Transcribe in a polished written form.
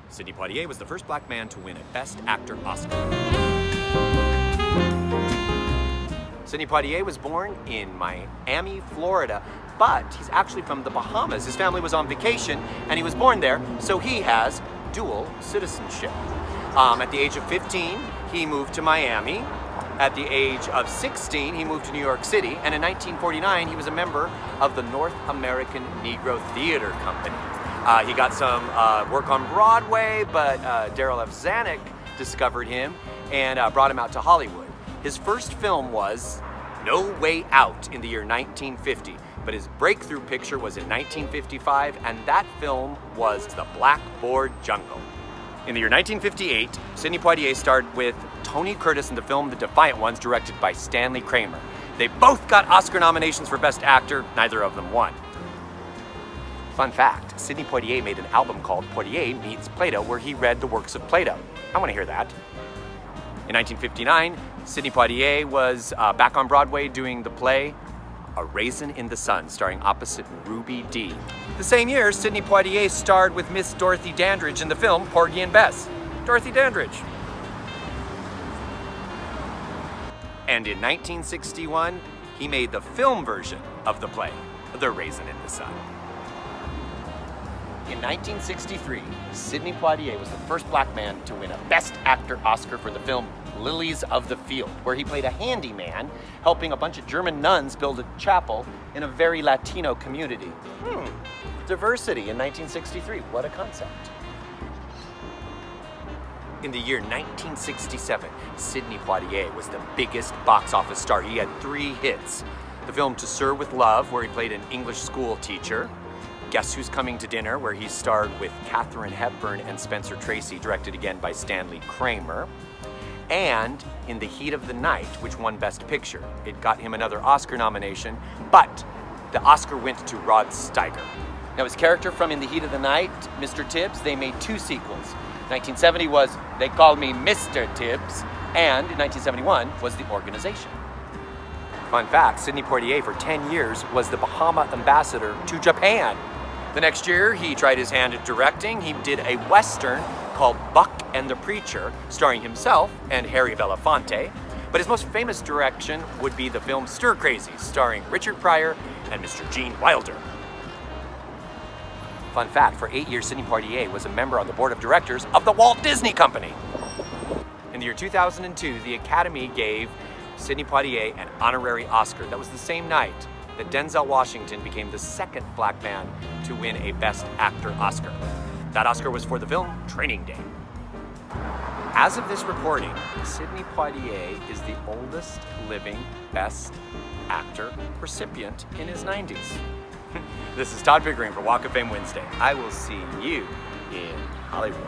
Sidney Poitier was the first black man to win a Best Actor Oscar. Sidney Poitier was born in Miami, Florida, but he's actually from the Bahamas. His family was on vacation, and he was born there, so he has dual citizenship. At the age of 15, he moved to Miami. At the age of 16, he moved to New York City, and in 1949, he was a member of the North American Negro Theater Company. He got some work on Broadway, but Darryl F. Zanuck discovered him and brought him out to Hollywood. His first film was No Way Out in the year 1950, but his breakthrough picture was in 1955, and that film was The Blackboard Jungle. In the year 1958, Sidney Poitier starred with Tony Curtis in the film The Defiant Ones, directed by Stanley Kramer. They both got Oscar nominations for Best Actor, neither of them won. Fun fact, Sidney Poitier made an album called Poitier Meets Plato, where he read the works of Plato. I want to hear that. In 1959, Sidney Poitier was back on Broadway doing the play A Raisin in the Sun, starring opposite Ruby Dee. The same year, Sidney Poitier starred with Miss Dorothy Dandridge in the film Porgy and Bess. Dorothy Dandridge. And in 1961, he made the film version of the play, The Raisin in the Sun. In 1963, Sidney Poitier was the first black man to win a Best Actor Oscar for the film Lilies of the Field, where he played a handyman helping a bunch of German nuns build a chapel in a very Latino community. Diversity in 1963, what a concept. In the year 1967, Sidney Poitier was the biggest box office star. He had 3 hits. The film To Sir with Love, where he played an English school teacher. Guess Who's Coming to Dinner, where he starred with Katharine Hepburn and Spencer Tracy, directed again by Stanley Kramer. And In the Heat of the Night, which won Best Picture. It got him another Oscar nomination, but the Oscar went to Rod Steiger. Now his character from In the Heat of the Night, Mr. Tibbs, they made 2 sequels. 1970 was They Call Me Mr. Tibbs, and in 1971 was The Organization. Fun fact, Sidney Poitier for 10 years was the Bahama ambassador to Japan. The next year, he tried his hand at directing. He did a Western called Buck and the Preacher, starring himself and Harry Belafonte. But his most famous direction would be the film Stir Crazy, starring Richard Pryor and Mr. Gene Wilder. Fun fact, for 8 years, Sidney Poitier was a member on the board of directors of the Walt Disney Company. In the year 2002, the Academy gave Sidney Poitier an honorary Oscar. That was the same night that Denzel Washington became the second black man to win a Best Actor Oscar. That Oscar was for the film Training Day. As of this recording, Sidney Poitier is the oldest living Best Actor recipient in his 90s. This is Todd Pickering for Walk of Fame Wednesday. I will see you in Hollywood.